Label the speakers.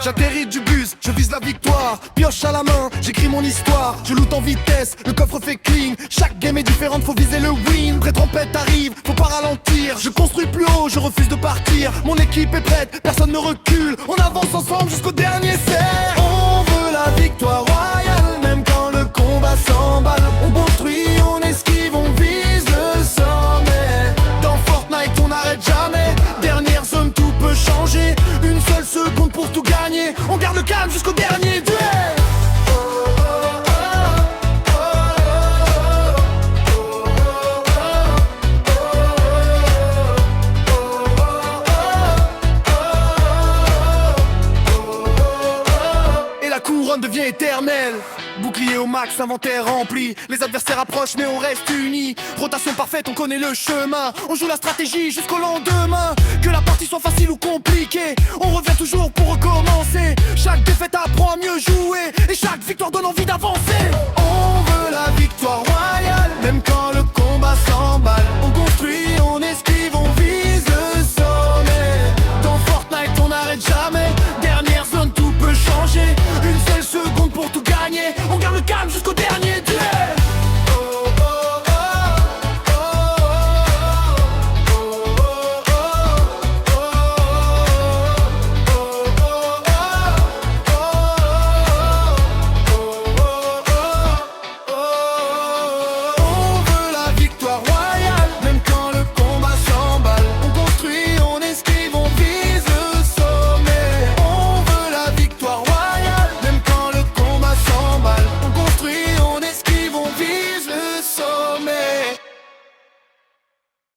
Speaker 1: J'atterris du bus, je vise la victoire. Pioche à la main, j'écris mon histoire. Je loot en vitesse, le coffre fait clean. Chaque game est différente, faut viser le win. Pré-trompette arrive, faut pas ralentir. Je construis plus haut, je refuse de partir. Mon équipe est prête, personne ne recule. On avance ensemble jusqu'au dernier cerf. On veut la victoire royale, même quand le combat s'emballe. On construit, on esquive, on vise le sommet. Dans Fortnite on n'arrête jamais. Dernière zone, tout peut changer. Une seule seconde pour tout gagner. On garde le calme jusqu'au dernier duel. Et la couronne devient éternelle. Bouclier au max, inventaire rempli. Les adversaires approchent mais on reste unis. Rotation parfaite, on connaît le chemin. On joue la stratégie jusqu'au lendemain. Que la partie soit facile ou compliquée, on revient toujours pour recommencer. Chaque défaite apprend à mieux jouer, et chaque victoire donne envie d'avancer. On veut la victoire.